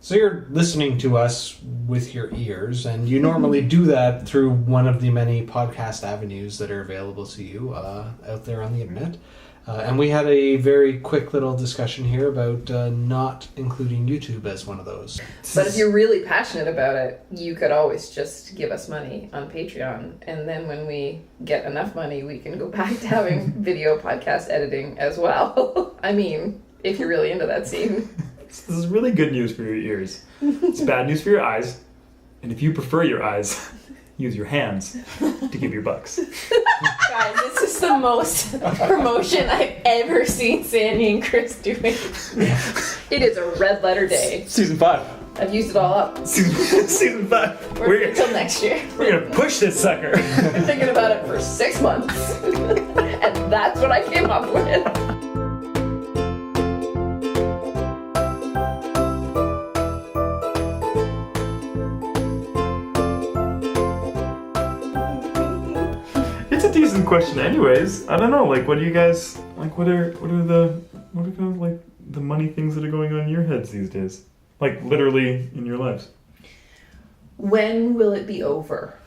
So you're listening to us with your ears, and you normally do that through one of the many podcast avenues that are available to you out there on the internet. And we had a very quick little discussion here about not including YouTube as one of those. But if you're really passionate about it, you could always just give us money on Patreon. And then when we get enough money, we can go back to having video podcast editing as well. I mean, if you're really into that scene. This is really good news for your ears. It's bad news for your eyes. And if you prefer your eyes, use your hands to give your bucks. Guys, this is the most promotion I've ever seen Sandy and Chris doing. It is a red letter day. Season 5. I've used it all up. Season 5. We're until next year. We're gonna push this sucker. I've been thinking about it for 6 months. And that's what I came up with. Decent question anyways. I don't know, like what do you guys like what are kind of like the money things that are going on in your heads these days? Like literally in your lives. When will it be over?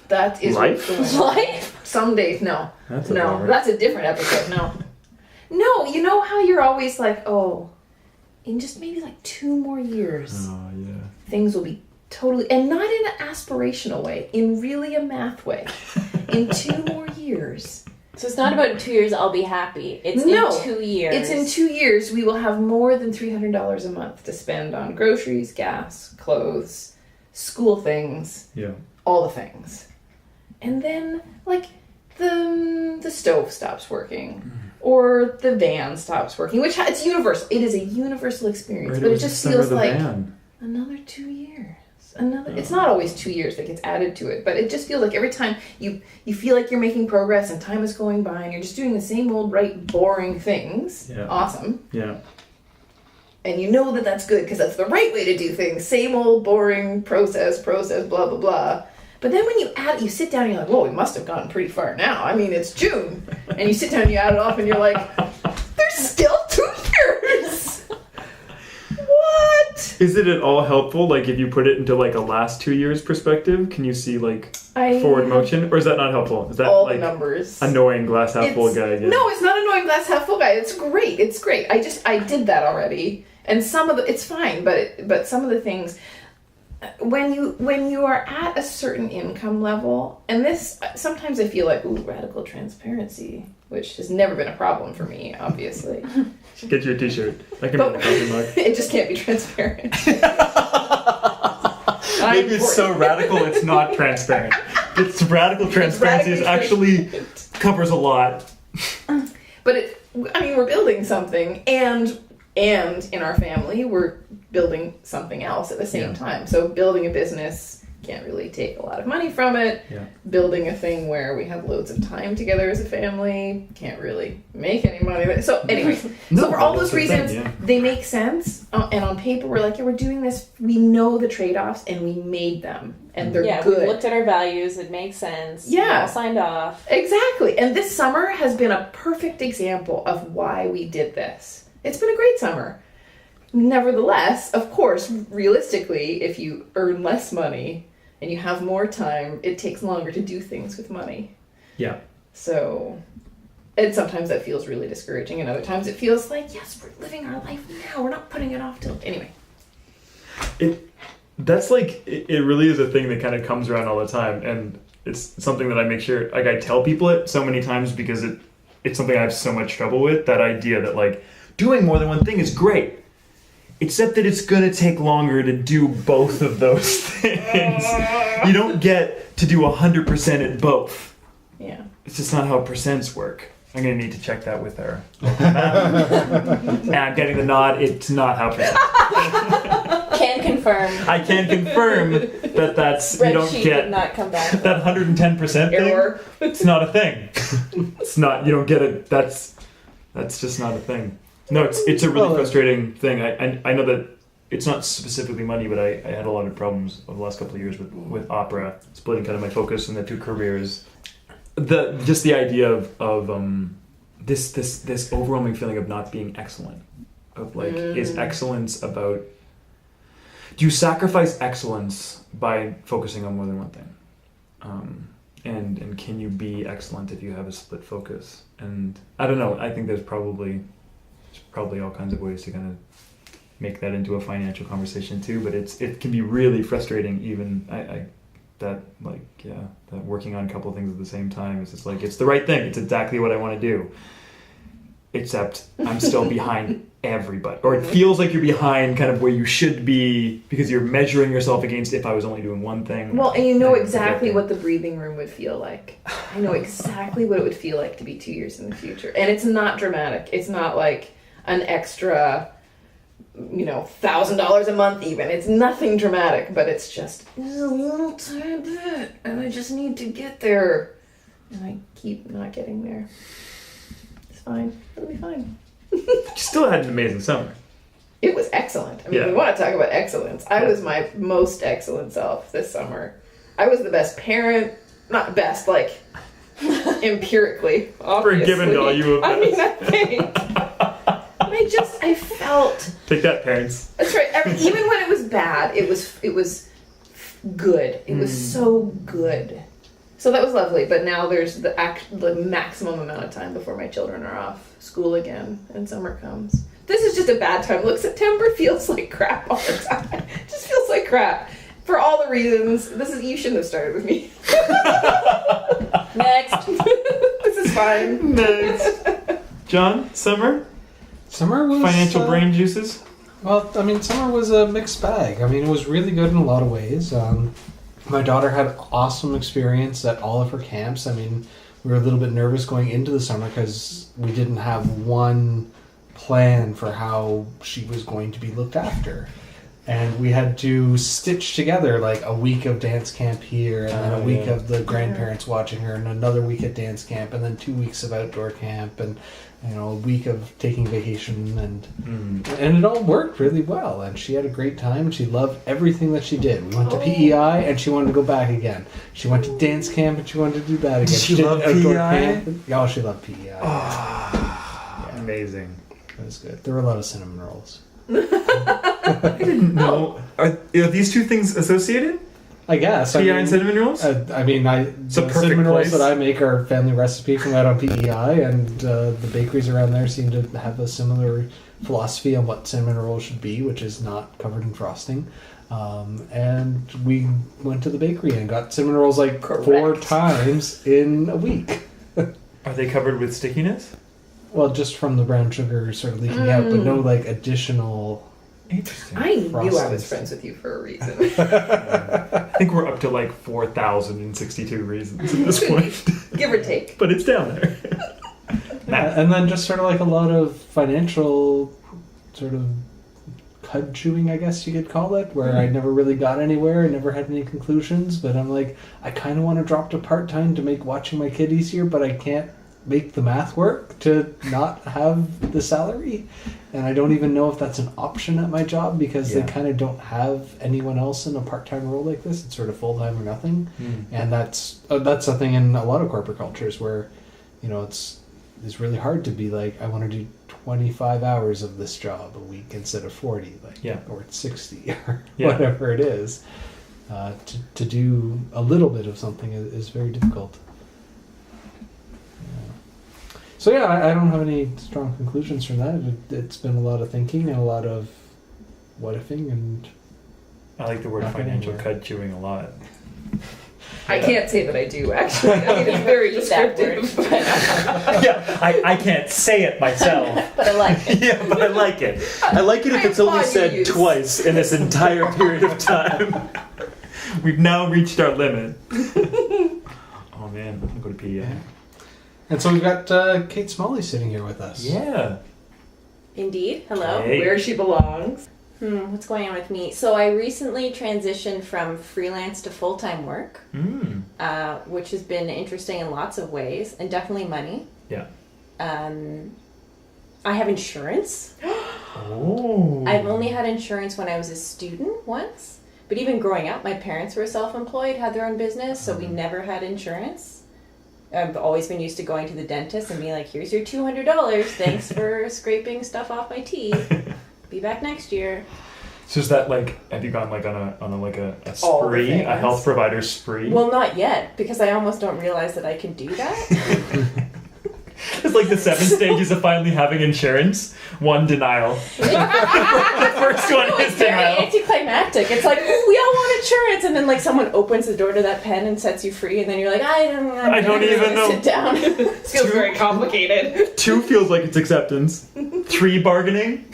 That is life? Life? Some days, no. That's that's a different episode, no. No, you know how you're always like, oh, in just maybe like 2 more years. Oh yeah. Things will be totally, and not in an aspirational way, in really a math way. In 2 more years. So it's not about in 2 years I'll be happy. It's in 2 years. It's in 2 years we will have more than $300 a month to spend on groceries, gas, clothes, school things. Yeah. All the things. And then, like, the stove stops working. Or the van stops working. Which, it's universal. It is a universal experience. Right, but it just feels like van. another 2 years. It's not always 2 years that gets added to it, but it just feels like every time you feel like you're making progress and time is going by and you're just doing the same old boring things. Yeah. Awesome. Yeah. And you know that that's good because that's the right way to do things. Same old boring process, blah, blah, blah. But then when you sit down and you're like, whoa, we must have gotten pretty far now. I mean, it's June. And you sit down and you add it up and you're like, there's still 2 years. What? Is it at all helpful, like if you put it into like a last 2 years perspective, can you see like forward motion? Or is that not helpful? Is that all like the numbers? Annoying glass half full guy again? No, it's not annoying glass half full guy. It's great. It's great. I did that already. And some of it's fine, but some of the things, when you are at a certain income level, and this, sometimes I feel like, ooh, radical transparency, which has never been a problem for me, obviously. Get you a t-shirt. I can make a coffee mug. It just can't be transparent. Maybe it's so radical it's not transparent. It's radical transparency is actually covers a lot. But we're building something, and in our family we're building something else at the same time. So building a business can't really take a lot of money from it. Yeah. Building a thing where we have loads of time together as a family can't really make any money. So anyways, so for all those reasons, they make sense. And on paper, we're like, yeah, we're doing this. We know the trade-offs, and we made them, and they're good. We looked at our values. It makes sense. Yeah, we all signed off. Exactly. And this summer has been a perfect example of why we did this. It's been a great summer. Nevertheless, of course, realistically, if you earn less money and you have more time, it takes longer to do things with money. Yeah. So, and sometimes that feels really discouraging, and other times it feels like, yes, we're living our life now. We're not putting it off till... Anyway. That's like, it really is a thing that kind of comes around all the time, and it's something that I make sure, like I tell people it so many times because it's something I have so much trouble with, that idea that like, doing more than one thing is great. Except that it's going to take longer to do both of those things. You don't get to do 100% at both. Yeah. It's just not how percents work. I'm going to need to check that with our and I'm getting the nod. It's not how percents Can confirm. I can confirm that that's... Spreadsheet you don't get did not come back. that 110% Error. thing. It's not a thing. It's not... You don't get it. That's just not a thing. No, it's a really frustrating thing. I know that it's not specifically money, but I had a lot of problems over the last couple of years with opera, splitting kind of my focus in the 2 careers. Just the idea of this overwhelming feeling of not being excellent. Of like, is excellence about do you sacrifice excellence by focusing on more than one thing? And can you be excellent if you have a split focus? And I don't know. I think there's probably all kinds of ways to kind of make that into a financial conversation too. But it can be really frustrating. Even that working on a couple of things at the same time. It's just like it's the right thing. It's exactly what I want to do. Except I'm still behind everybody, or it feels like you're behind kind of where you should be because you're measuring yourself against if I was only doing one thing. Well, and you know exactly what the breathing room would feel like. I know exactly what it would feel like to be 2 years in the future. And it's not dramatic. It's not like an extra, $1,000 a month even. It's nothing dramatic, but it's just a little tiny bit, and I just need to get there. And I keep not getting there. It's fine. It'll be fine. You still had an amazing summer. It was excellent. I mean, we want to talk about excellence. I was my most excellent self this summer. I was the best parent. Not best, like, empirically, obviously. Forgiven to all you of us. I mean, I think. I felt... Take that, parents. That's right. Even when it was bad, it was good. It was so good. So that was lovely. But now there's the maximum amount of time before my children are off school again and summer comes. This is just a bad time. Look, September feels like crap all the time. It just feels like crap. For all the reasons. You shouldn't have started with me. Next. This is fine. Next. John, summer? Summer was... Financial brain juices? Well, I mean, summer was a mixed bag. I mean, it was really good in a lot of ways. My daughter had awesome experience at all of her camps. I mean, we were a little bit nervous going into the summer because we didn't have one plan for how she was going to be looked after. And we had to stitch together like a week of dance camp here, and then a week of the grandparents watching her, and another week at dance camp, and then 2 weeks of outdoor camp, and a week of taking vacation, and it all worked really well. And she had a great time, and she loved everything that she did. We went to PEI, and she wanted to go back again. She went to dance camp, and she wanted to do that again. Did she love outdoor PEI? camp. Oh, she loved PEI. Amazing. It was good. There were a lot of cinnamon rolls. I didn't know. Are these two things associated? I guess. PEI and cinnamon rolls? The It's a perfect cinnamon rolls place. that I make are family recipe from out on PEI, and the bakeries around there seem to have a similar philosophy on what cinnamon rolls should be, which is not covered in frosting. And we went to the bakery and got cinnamon rolls like 4 times in a week. Are they covered with stickiness? Well, just from the brown sugar sort of leaking out, but no like additional... Interesting. I knew I was Frosted. friends with you for a reason. I think we're up to like 4,062 reasons at this point. Give or take. But it's down there. And then just sort of like a lot of financial sort of cud chewing, I guess you could call it, where I never really got anywhere, I never had any conclusions, but I'm like, I kind of want to drop to part-time to make watching my kid easier, but I can't make the math work to not have the salary. And I don't even know if that's an option at my job because they kind of don't have anyone else in a part-time role like this. It's sort of full-time or nothing. And that's a thing in a lot of corporate cultures where, it's really hard to be like, I want to do 25 hours of this job a week instead of 40, or 60 or whatever it is. To do a little bit of something is very difficult. So I don't have any strong conclusions from that. It's been a lot of thinking and a lot of what-ifing, and I like the word Not financial anywhere. cud chewing a lot. I can't say that I do, actually. I mean, it's very Use that descriptive. But Yeah, I can't say it myself. But I like it. Yeah, but I like it. I like it if I it's only applaud your said use. twice in this entire period of time. We've now reached our limit. Oh man, I'm going to pee. And so we've got Kate Smalley sitting here with us. Yeah. Indeed. Hello. Hey. where she belongs. What's going on with me? So I recently transitioned from freelance to full-time work, which has been interesting in lots of ways, and definitely money. Yeah. I have insurance. Oh. I've only had insurance when I was a student once, but even growing up, my parents were self-employed, had their own business, so we never had insurance. I've always been used to going to the dentist and being like, here's your $200. Thanks for scraping stuff off my teeth. Be back next year. So is that like, have you gone like on a All the spree, a things. health provider spree? Well, not yet, because I almost don't realize that I can do that. It's like the 7 stages of finally having insurance. 1, denial. The first one No, is it's very denial. anticlimactic. It's like, "Ooh, we all want insurance," and then like someone opens the door to that pen and sets you free, and then you're like, I don't even know." Sit down. Feels very complicated. 2 feels like it's acceptance. 3, bargaining.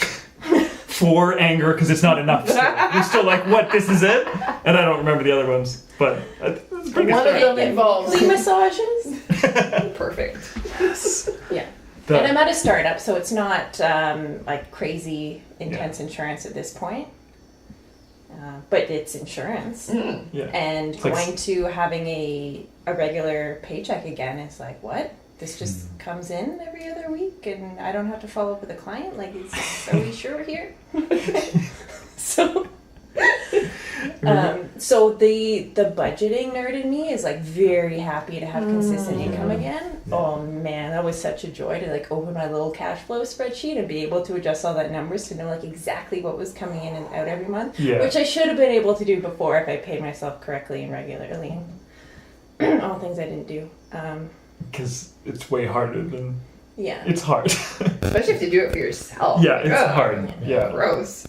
4, anger because it's not enough. You're still like, what? This is it? And I don't remember the other ones, but it's pretty One good. of them involves Flea massages. perfect. Yeah. The- And I'm at a startup, so it's not like crazy intense insurance at this point. But it's insurance. yeah. And It's like- going to having a regular paycheck again is like, what? This just comes in every other week and I don't have to follow up with a client? Like, are we sure we're here? So... so the budgeting nerd in me is like very happy to have consistent income again. Yeah. Oh man, that was such a joy to like open my little cash flow spreadsheet and be able to adjust all that numbers to know like exactly what was coming in and out every month. Yeah. Which I should have been able to do before if I paid myself correctly and regularly. All things I didn't do. Because it's way harder than... Yeah. It's hard. Especially if you do it for yourself. Yeah, it's Ugh, hard. Yeah. Gross.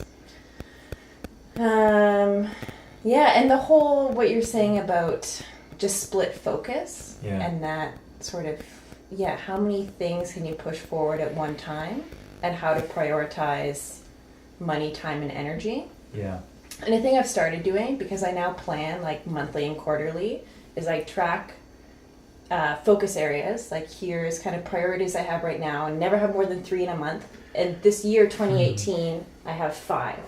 Yeah, and the whole what you're saying about just split focus Yeah. and that sort of how many things can you push forward at one time and how to prioritize money, time, and energy. Yeah. And a thing I've started doing because I now plan like monthly and quarterly is I track focus areas. Like here's kind of priorities I have right now and never have more than 3 in a month. And this year, 2018, I have 5.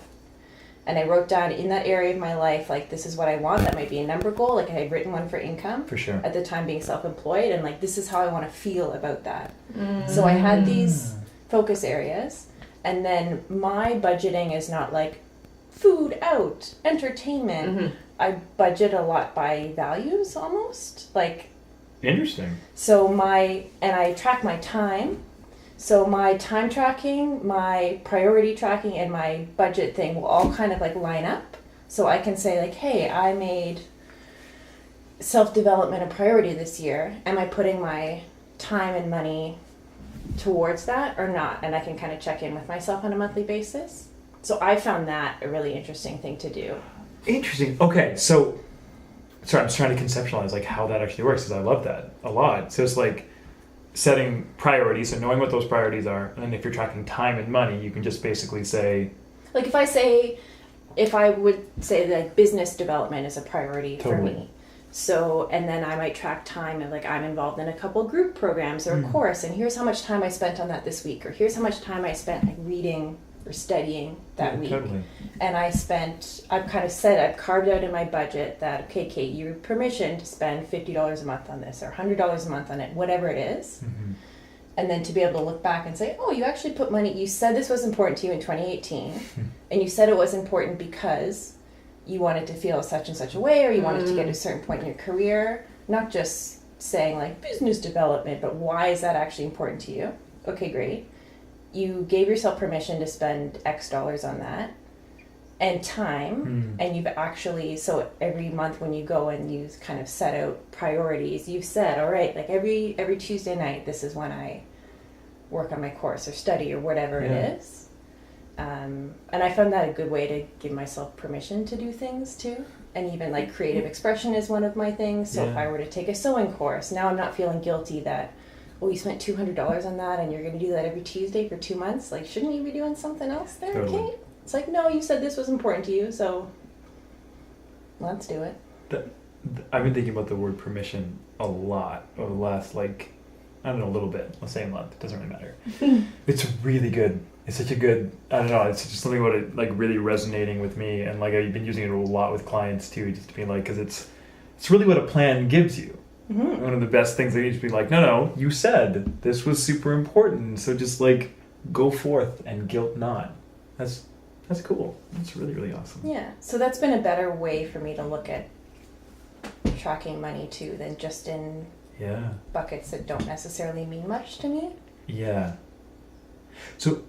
And I wrote down in that area of my life, like, this is what I want. That might be a number goal. Like, I had written one for income. For sure. At the time being self-employed. And, like, this is how I want to feel about that. So I had these focus areas. And then my budgeting is not, like, food out, entertainment. I budget a lot by values, almost. Like, Interesting. so and I track my time. So my time tracking, my priority tracking, and my budget thing will all kind of like line up. So I can say like, hey, I made self-development a priority this year. Am I putting my time and money towards that or not? And I can kind of check in with myself on a monthly basis. So I found that a really interesting thing to do. Interesting. Okay, so... Sorry, I'm just trying to conceptualize like how that actually works because I love that a lot. So it's like setting priorities and knowing what those priorities are. And then if you're tracking time and money, you can just basically say... Like if I would say that business development is a priority for me. So, and then I might track time and like I'm involved in a couple group programs or a course and here's how much time I spent on that this week or here's how much time I spent like reading or studying that week. Totally. And I've kind of said, I've carved out in my budget that, okay, Kate, you have permission to spend $50 a month on this or $100 a month on it, whatever it is. And then to be able to look back and say, oh, you actually put money, you said this was important to you in 2018 and you said it was important because you wanted to feel such and such a way or you wanted to get to a certain point in your career, not just saying like business development, but why is that actually important to you? Okay, great. You gave yourself permission to spend X dollars on that and time and you've actually, so every month when you go and you kind of set out priorities, you've said, all right, like every Tuesday night, this is when I work on my course or study or whatever it is. And I found that a good way to give myself permission to do things too. And even like creative expression is one of my things. So if I were to take a sewing course, now I'm not feeling guilty that, oh, you spent $200 on that and you're going to do that every Tuesday for 2 months. Like, shouldn't you be doing something else there, Totally. Kate? It's like, no, you said this was important to you, so let's do it. I've been thinking about the word permission a lot over the last, like, I don't know, a little bit. Let's say a month. It doesn't really matter. It's really good. It's such a good, I don't know, it's just something about it, like, really resonating with me. And, like, I've been using it a lot with clients, too, just to be like, because it's really what a plan gives you. One of the best things they need to be like, no, you said this was super important, so just like go forth and guilt not. That's cool. That's really, really awesome. Yeah, so that's been a better way for me to look at tracking money too than just in buckets that don't necessarily mean much to me. Yeah. So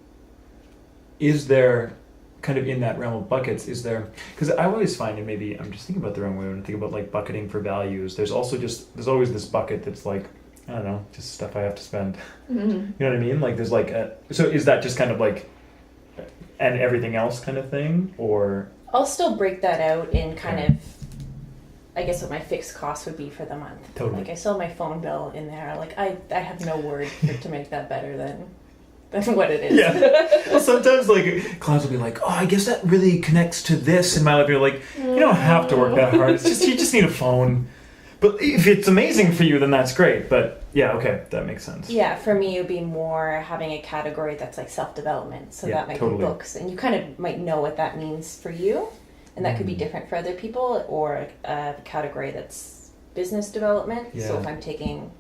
is there kind of in that realm of buckets, is there, because I always find, and maybe I'm just thinking about the wrong way when I think about like bucketing for values, there's always this bucket that's like, I don't know, just stuff I have to spend. Mm-hmm. You know what I mean? Like there's like so is that just kind of like and everything else kind of thing, or? I'll still break that out in kind of, I guess, what my fixed cost would be for the month. Totally. Like I still have my phone bill in there. Like I have no word to make that better than what it is. Yeah. Well, sometimes like clients will be like, "Oh, I guess that really connects to this in my life." You're like, you don't have to work that hard. It's just you just need a phone. But if it's amazing for you, then that's great. But yeah, okay, that makes sense. Yeah, for me, it would be more having a category that's like self-development. So Yeah, that might totally. be books. And you kind of might know what that means for you. And that could be different for other people. Or a category that's business development. So Yeah. if I'm taking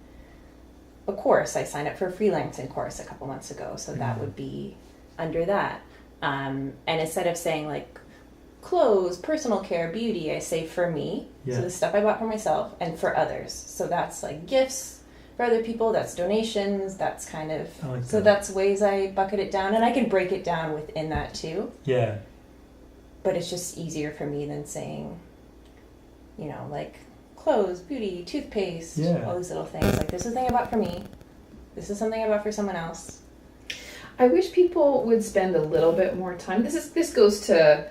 a course, I signed up for a freelancing course a couple months ago. So that would be under that. And instead of saying like clothes, personal care, beauty, I say for me. Yeah. So the stuff I bought for myself and for others. So that's like gifts for other people, that's donations, that's kind of, I like so that. that's ways I bucket it down, and I can break it down within that too, Yeah. but it's just easier for me than saying, you know, like clothes, beauty, toothpaste, Yeah. all these little things. Like this is something I bought for me, this is something I bought for someone else. I wish people would spend a little bit more time. This goes to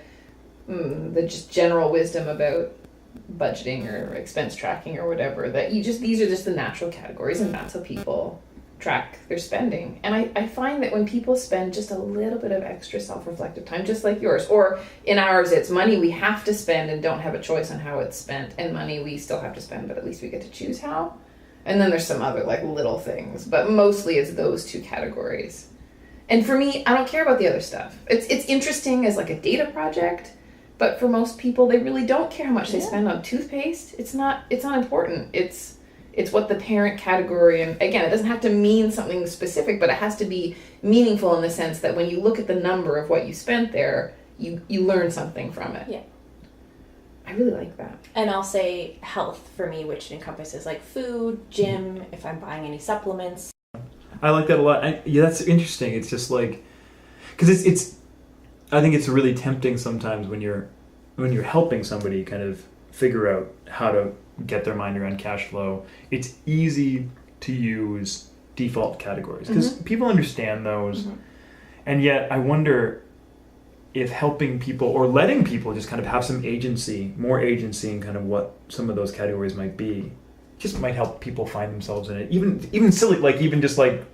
the just general wisdom about budgeting or expense tracking or whatever, that these are just the natural categories, and that's how people track their spending. And I find that when people spend just a little bit of extra self-reflective time, just like yours, or in ours it's money we have to spend and don't have a choice on how it's spent, and money we still have to spend but at least we get to choose how. And then there's some other like little things, but mostly it's those two categories. And for me, I don't care about the other stuff. It's interesting as like a data project, but for most people, they really don't care how much they spend on toothpaste. It's not important. It's what the parent category, and again, it doesn't have to mean something specific, but it has to be meaningful in the sense that when you look at the number of what you spent there, you learn something from it. Yeah. I really like that. And I'll say health for me, which encompasses like food, gym, if I'm buying any supplements. I like that a lot. Yeah, that's interesting. It's just like, because it's I think it's really tempting sometimes when you're helping somebody kind of figure out how to get their mind around cash flow. It's easy to use default categories because people understand those, and yet I wonder if helping people or letting people just kind of have some agency, more agency in kind of what some of those categories might be, just might help people find themselves in it. Even silly, like even just like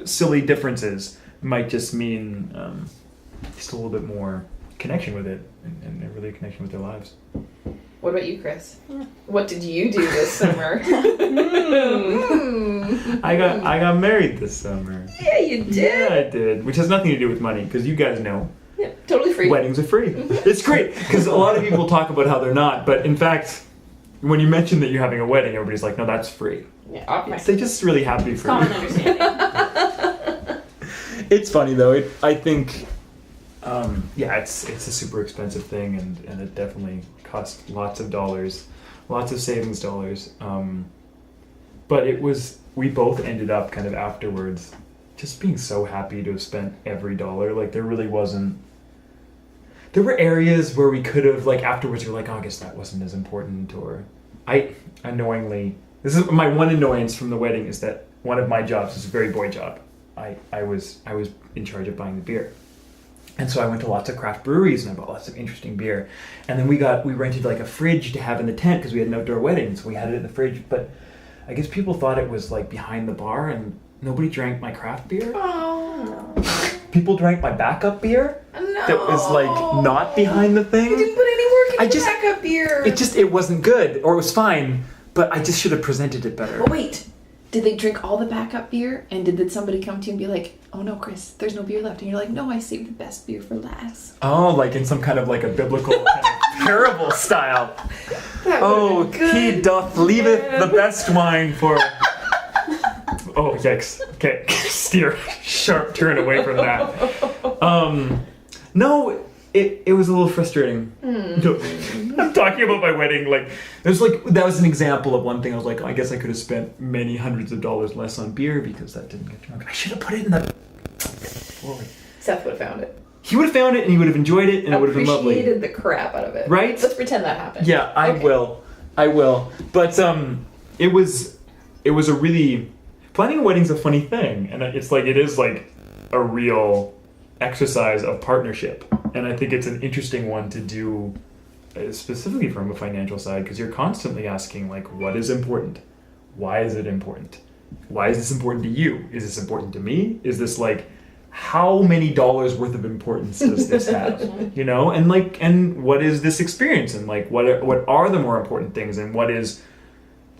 silly differences might just mean just a little bit more connection with it and really a connection with their lives. What about you, Chris? What did you do this summer? I got married this summer. Yeah, you did. Yeah, I did, which has nothing to do with money because you guys know. Yeah, totally free. Weddings are free. It's great because a lot of people talk about how they're not, but in fact, when you mention that you're having a wedding, everybody's like, "No, that's free." Yeah, obviously. They're just really happy for Common you. understanding. It's funny though. I think, it's a super expensive thing, and it definitely cost lots of dollars, lots of savings dollars. But we both ended up kind of afterwards just being so happy to have spent every dollar. Like there really wasn't. There were areas where we could have, like afterwards, we were like, oh, I guess that wasn't as important, or this is my one annoyance from the wedding is that one of my jobs is a very boy job. I was in charge of buying the beer. And so I went to lots of craft breweries and I bought lots of interesting beer. And then we rented like a fridge to have in the tent because we had an outdoor wedding, so we had it in the fridge. But I guess people thought it was like behind the bar and nobody drank my craft beer. Oh. People drank my backup beer No. that was like not behind the thing. You didn't put any work into I just- backup beer. It wasn't good, or it was fine, but I just should have presented it better. But wait, did they drink all the backup beer? And did somebody come to you and be like, oh no, Chris, there's no beer left? And you're like, no, I saved the best beer for last. Oh, like in some kind of like a biblical kind of parable style. That Oh, would've been good. he doth leaveth the best wine for... Oh, yikes. Okay, steer sharp turn away from that. No, it was a little frustrating. No, I'm talking about my wedding. Like, that was an example of one thing. I was like, I guess I could have spent many hundreds of dollars less on beer because that didn't get drunk. I should have put it in the... Seth would have found it. he would have found it and he would have enjoyed it and it would have been lovely. Appreciated the crap out of it. Right? Let's pretend that happened. Yeah, I will. But it was a really, planning a wedding's a funny thing, and it is like a real exercise of partnership, and I think it's an interesting one to do, specifically from a financial side, because you're constantly asking, like, what is important? Why is it important? Why is this important to you? Is this important to me? Is this like, how many dollars worth of importance does this have? And what is this experience? And like, what are the more important things? And what is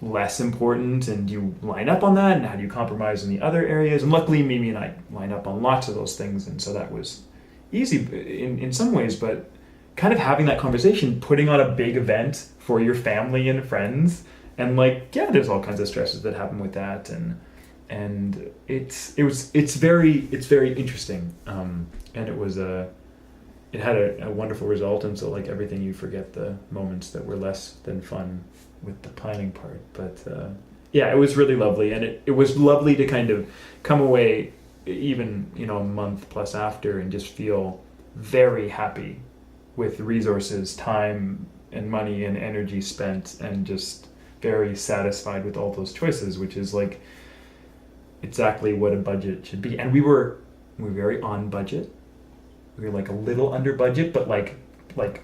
less important? And do you line up on that? And how do you compromise in the other areas? And luckily, Mimi and I line up on lots of those things. And so that was easy in some ways, but kind of having that conversation, putting on a big event for your family and friends. And like, yeah, there's all kinds of stresses that happen with that. And it's very interesting, and it had a wonderful result. And so, like everything, you forget the moments that were less than fun with the planning part. But yeah, it was really lovely, and it was lovely to kind of come away, even a month plus after, and just feel very happy with resources, time, and money and energy spent, and just very satisfied with all those choices, which is like exactly what a budget should be. And we were very on budget. We were like a little under budget, but like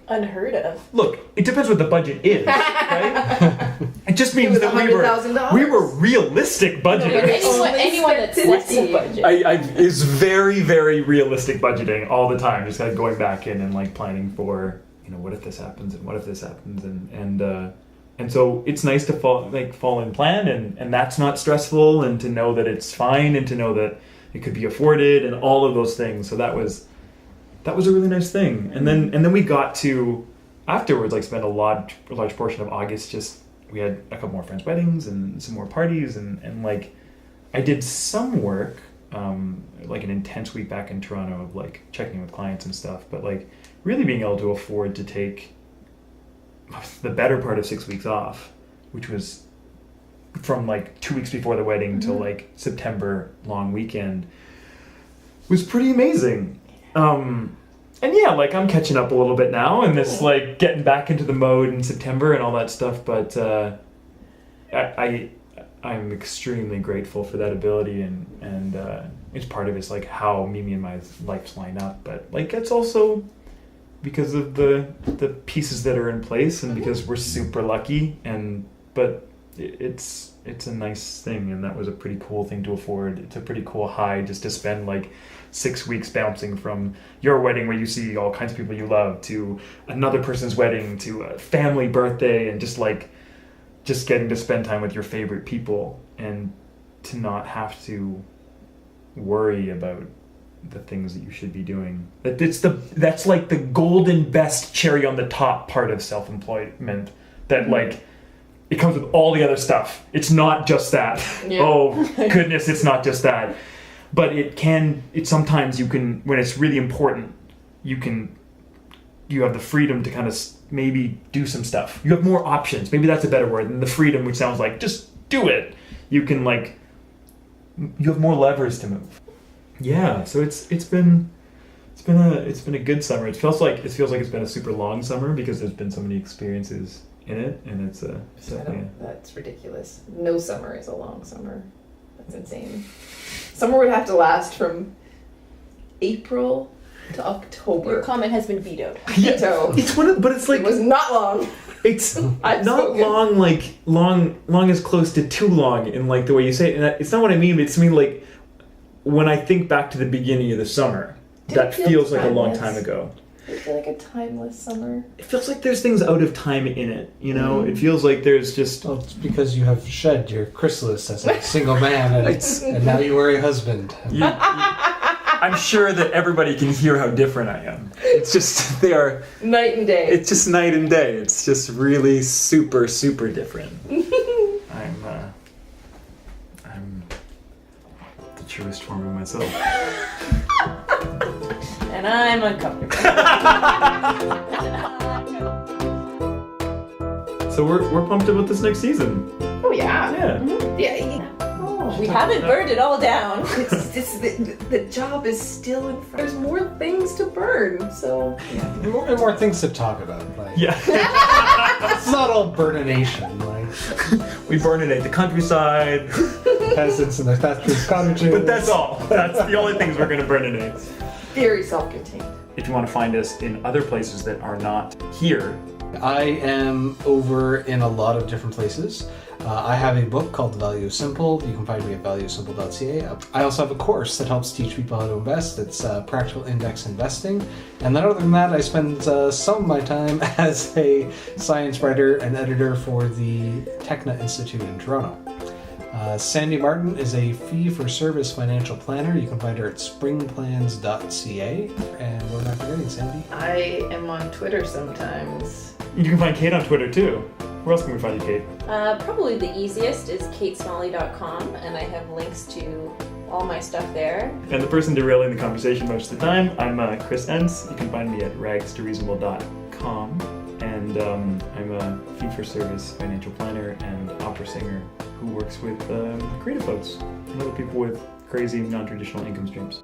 Unheard of. look, it depends what the budget is, right? It just means It was that $100,000. we were realistic budgeting. Anyone that's less than budget. Is very, very realistic budgeting all the time. Just kind of going back in and like planning for, what if this happens and what if this happens, and so it's nice to fall in plan, and that's not stressful, and to know that it's fine, and to know that it could be afforded, and all of those things. So that was a really nice thing. And then we got to afterwards spend a large portion of August we had a couple more friends' weddings and some more parties, and like I did some work, like an intense week back in Toronto of like checking in with clients and stuff, but like really being able to afford to take the better part of 6 weeks off, which was from like 2 weeks before the wedding till like September long weekend, was pretty amazing. And yeah, like I'm catching up a little bit now, and this like getting back into the mode in September and all that stuff. But I'm extremely grateful for that ability, and it's part of it's like how Mimi and my lives line up. But like it's also because of the pieces that are in place, and because we're super lucky, but it's a nice thing, and that was a pretty cool thing to afford. It's a pretty cool high just to spend like 6 weeks bouncing from your wedding where you see all kinds of people you love to another person's wedding to a family birthday, and just getting to spend time with your favorite people, and to not have to worry about the things that you should be doing. That's like the golden best cherry on the top part of self-employment, that like it comes with all the other stuff. It's not just that. Yeah. Oh goodness, it's not just that. But sometimes you can, when it's really important, you have the freedom to kind of maybe do some stuff. You have more options. Maybe that's a better word than the freedom, which sounds like just do it. You can you have more levers to move. Yeah, so it's been a good summer. It feels like it's been a super long summer because there's been so many experiences in it, and it's that's ridiculous. No summer is a long summer. That's insane. Summer would have to last from April to October. Your comment has been vetoed. Yeah, but it's like it was not long. It's not long as close to too long in like the way you say it. And it's not what I mean, but it's I mean like when I think back to the beginning of the summer, that feels like a long time ago. It feels like a timeless summer. It feels like there's things out of time in it, It feels like there's just... Well, it's because you have shed your chrysalis as a single man, and now you are a husband. I'm sure that everybody can hear how different I am. It's just, they are... Night and day. It's just night and day. It's just really super, super different. I'm the truest form of myself. And I'm uncomfortable. So we're pumped about this next season. Oh yeah. Yeah. Mm-hmm. Yeah. Oh. know. We haven't burned it all down. It's the job is still in front. There's more things to burn, so yeah. More and more things to talk about. Like, Yeah. it's not all burnination. Like We burninate the countryside. peasants and their thatched cottages. But that's all. That's the only things we're going to burninate. Very self-contained. If you want to find us in other places that are not here, I am over in a lot of different places. I have a book called The Value of Simple. You can find me at valuesimple.ca. I also have a course that helps teach people how to invest. It's Practical Index Investing. And then other than that, I spend some of my time as a science writer and editor for the Techna Institute in Toronto. Sandi Martin is a fee-for-service financial planner. You can find her at springplans.ca. And what am I forgetting, Sandi? I am on Twitter sometimes. you can find Kate on Twitter too. Where else can we find you, Kate? Probably the easiest is katesmalley.com, and I have links to all my stuff there. And the person derailing the conversation most of the time, I'm Chris Entz. You can find me at ragstoreasonable.com. And I'm a fee-for-service financial planner and opera singer who works with creative folks and other people with crazy non-traditional income streams.